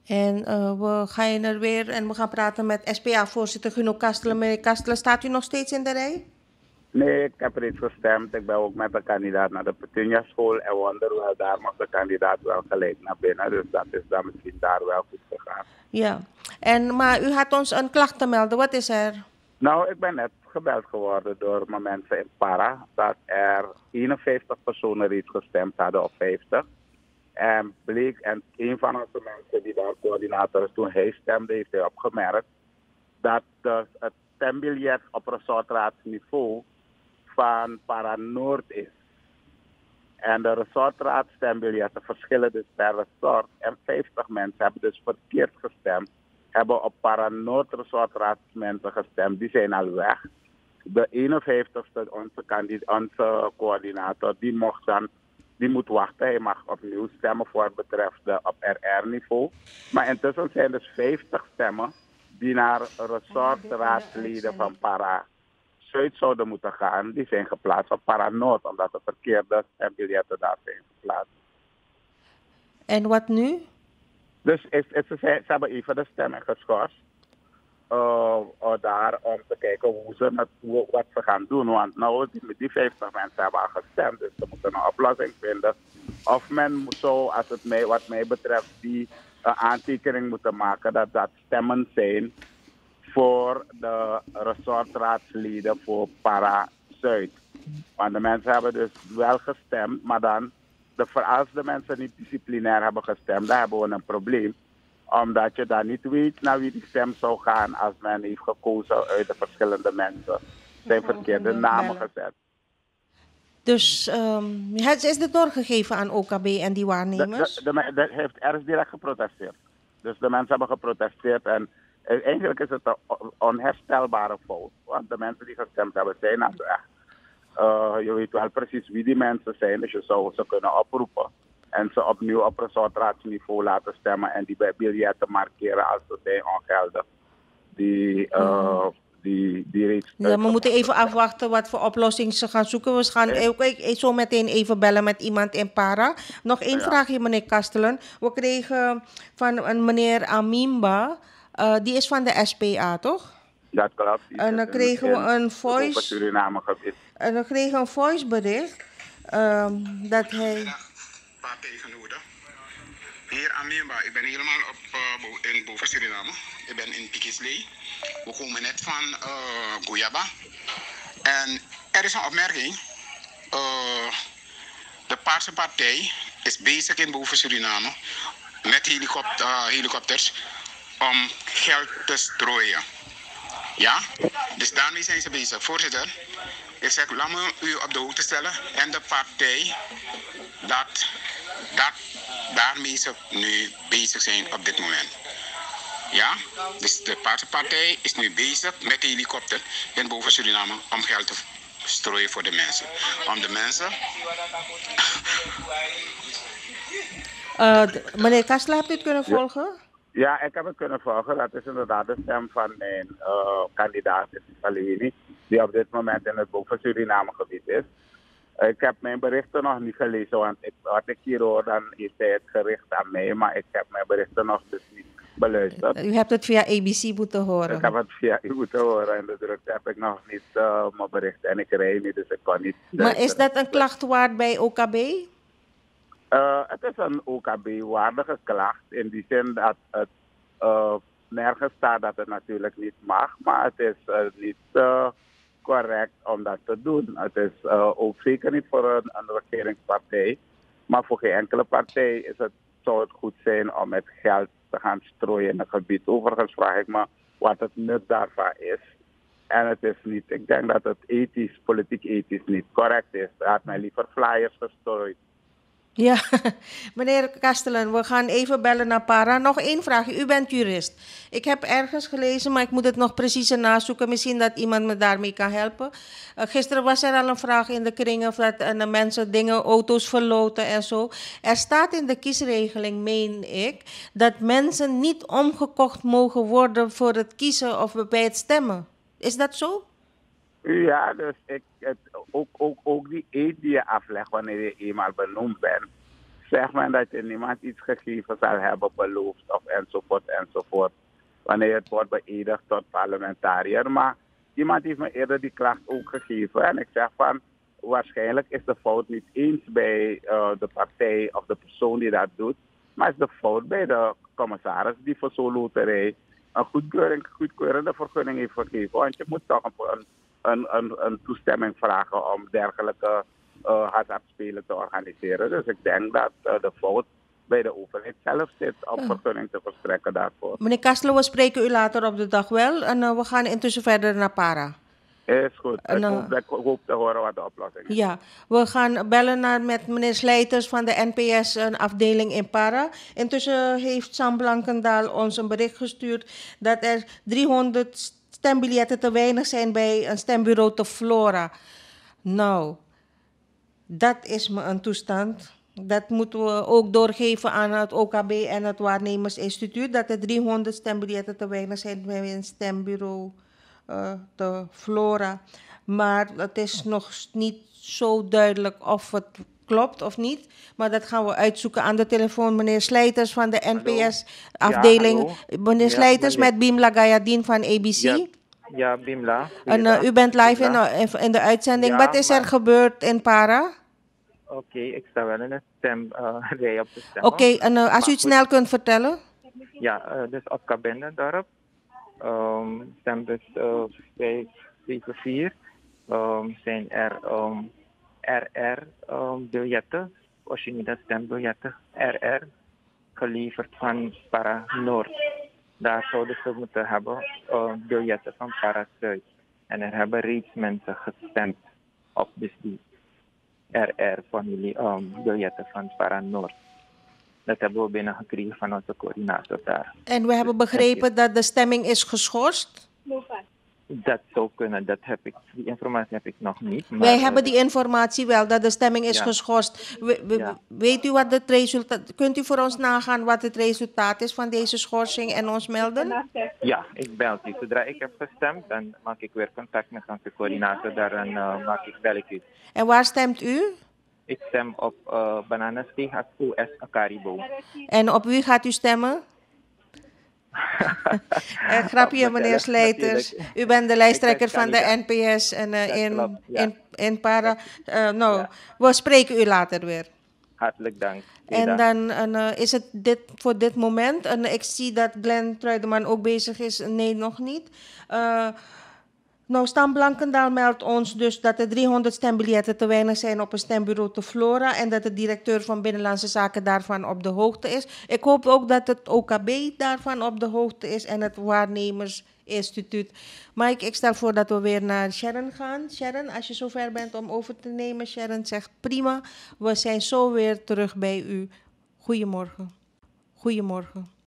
En we gaan er weer en we gaan praten met SPA-voorzitter Guno Kastelen. Meneer Kastelen, staat u nog steeds in de rij? Nee, ik heb reeds gestemd. Ik ben ook met de kandidaat naar de Petunia school en wonder wel, daar mag de kandidaat wel gelijk naar binnen. Dus dat is dan misschien daar wel goed gegaan. Ja, maar u had ons een klacht te melden. Wat is er? Nou, ik ben net gebeld geworden door mijn mensen in Para dat er 51 personen reeds gestemd hadden op 50. En bleek, en een van onze mensen die daar coördinator is, toen hij stemde, heeft hij opgemerkt dat dus het stembiljet op resortraadsniveau van Para Noord is. En de resortraadstembiljetten verschillen dus per resort. En 50 mensen hebben dus verkeerd gestemd. Hebben op Para Noord resortraadsmensen gestemd. Die zijn al weg. De 51ste, onze coördinator, die moet wachten. Hij mag opnieuw stemmen voor het betreft op RR-niveau. Maar intussen zijn dus 50 stemmen die naar resortraadsleden van Para Zuid zouden moeten gaan. Die zijn geplaatst op Para Noord, omdat de verkeerde stembiljetten daar zijn geplaatst. En wat nu? Dus ze hebben even de stemming geschorst. Daar om te kijken wat ze gaan doen. Want nou, die 50 mensen hebben al gestemd, dus ze moeten een oplossing vinden. Of men zou, wat mij betreft, die aantekening moeten maken dat stemmen zijn voor de resortraadsleden voor Para Zuid. Want de mensen hebben dus wel gestemd, maar dan, als de mensen niet disciplinair hebben gestemd, dan hebben we een probleem. Omdat je dan niet weet naar wie die stem zou gaan als men heeft gekozen uit de verschillende mensen. Zijn verkeerde namen gezet. Dus is dit doorgegeven aan OKB en die waarnemers? Er is direct geprotesteerd. Dus de mensen hebben geprotesteerd en eigenlijk is het een onherstelbare fout. Want de mensen die gestemd hebben zijn aan de weg. Je weet wel precies wie die mensen zijn, dus je zou ze kunnen oproepen. En ze opnieuw op resortraadsniveau laten stemmen en die biljetten markeren als ze zijn ongeldig. Die reeds. Ja, we moeten even afwachten wat voor oplossing ze gaan zoeken. We gaan ook zo meteen even bellen met iemand in Para. Nog één vraagje, meneer Kastelen. We kregen van een meneer Amimba, die is van de SPA, toch? Dat klopt. En dan kregen we een voice. En dan kregen we een voicebericht dat hij. Heer Amimba, ik ben helemaal in boven Suriname. Ik ben in Pikislee. We komen net van Guyaba. En er is een opmerking. De Paarse Partij is bezig in boven Suriname met helikopters om geld te strooien. Ja, dus daarmee zijn ze bezig. Voorzitter, ik zeg, laat me u op de hoogte stellen en de partij dat daarmee ze nu bezig zijn op dit moment. Ja, dus de partij is nu bezig met de helikopter in boven Suriname om geld te strooien voor de mensen. Om de mensen... Meneer Kastelen, hebt u het kunnen volgen? Ja, ik heb het kunnen volgen. Dat is inderdaad de stem van mijn kandidaat, Salini, die op dit moment in het boven Suriname gebied is. Ik heb mijn berichten nog niet gelezen, want wat ik hier hoor, dan is het gericht aan mij, maar ik heb mijn berichten nog dus niet beluisterd. U hebt het via ABC moeten horen? Ik heb het via u moeten horen en de drukte heb ik nog niet mijn berichten en ik rijd niet, dus ik kan niet. Maar is dat een klacht waard bij OKB? Het is een OKB-waardige klacht in die zin dat het nergens staat dat het natuurlijk niet mag, maar het is niet correct om dat te doen. Het is ook zeker niet voor een regeringspartij, maar voor geen enkele partij zou het goed zijn om met geld te gaan strooien in het gebied. Overigens vraag ik me wat het nut daarvan is. En het is niet, ik denk dat het politiek ethisch niet correct is. Hij had mij liever flyers gestrooid. Ja, meneer Kastelen, we gaan even bellen naar Para. Nog één vraag. U bent jurist. Ik heb ergens gelezen, maar ik moet het nog preciezer nazoeken. Misschien dat iemand me daarmee kan helpen. Gisteren was er al een vraag in de kringen of dat de mensen auto's verloten en zo. Er staat in de kiesregeling, meen ik, dat mensen niet omgekocht mogen worden voor het kiezen of bij het stemmen. Is dat zo? Ja, dus ook die eet die je aflegt wanneer je eenmaal benoemd bent, zegt men dat je niemand iets gegeven zal hebben, beloofd of enzovoort. Wanneer het wordt beëdigd tot parlementariër. Maar iemand heeft me eerder die klacht ook gegeven. En ik zeg van, waarschijnlijk is de fout niet eens bij de partij of de persoon die dat doet. Maar is de fout bij de commissaris die voor zo'n loterij een goedkeurende vergunning heeft gegeven. Want je moet toch een toestemming vragen om dergelijke hazardspelen te organiseren. Dus ik denk dat de fout bij de overheid zelf zit om vergunning te verstrekken daarvoor. Meneer Kastelen, we spreken u later op de dag wel. En we gaan intussen verder naar Para. Is goed. Ik hoop te horen wat de oplossing is. Ja, we gaan bellen met meneer Slijters van de NPS, een afdeling in Para. Intussen heeft Sam Blankendaal ons een bericht gestuurd dat er 300 stembiljetten te weinig zijn bij een stembureau te Flora. Nou, dat is me een toestand. Dat moeten we ook doorgeven aan het OKB en het Waarnemersinstituut, dat er 300 stembiljetten te weinig zijn bij een stembureau te Flora. Maar het is nog niet zo duidelijk of het klopt of niet. Maar dat gaan we uitzoeken aan de telefoon. Meneer Slijters van de NPS-afdeling. Ja, meneer Slijters met Bimla Gayadin van ABC. Ja, Bimla. En u bent live in de uitzending. Ja, wat is er gebeurd in Para? Oké, ik sta wel in een stemrij op de stem. Oké, en als u het snel kunt vertellen. Ja, dus op Kabindendorp. Stembus 574 zijn er RR-biljetten, originele stembiljetten, RR, geleverd van Para Noord. Daar zouden ze moeten hebben biljetten van Para Zuid. En er hebben reeds mensen gestemd op dus die RR-familie biljetten van Para Noord. Dat hebben we binnengekregen van onze coördinator daar. En we hebben begrepen dat de stemming is geschorst? Dat zou kunnen, die informatie heb ik nog niet. Maar wij hebben die informatie wel, dat de stemming is geschorst. Weet u wat het resultaat, kunt u voor ons nagaan wat het resultaat is van deze schorsing en ons melden? Ja, ik bel u. Zodra ik heb gestemd, dan maak ik weer contact met onze coördinator daar en bel ik u. En waar stemt u? Ik stem op Bananensteeg OS Akaribo. En op wie gaat u stemmen? Grapje, meneer Slijters. U bent de lijsttrekker van de NPS en in Para. We spreken u later weer. Hartelijk dank. En dan is het dit voor dit moment. En ik zie dat Glenn Truideman ook bezig is. Nee, nog niet. Stam Blankendaal meldt ons dus dat er 300 stembiljetten te weinig zijn op een stembureau te Flora en dat de directeur van Binnenlandse Zaken daarvan op de hoogte is. Ik hoop ook dat het OKB daarvan op de hoogte is en het Waarnemersinstituut. Mike, ik stel voor dat we weer naar Sharon gaan. Sharon, als je zover bent om over te nemen. Sharon zegt prima, we zijn zo weer terug bij u. Goedemorgen. Goedemorgen.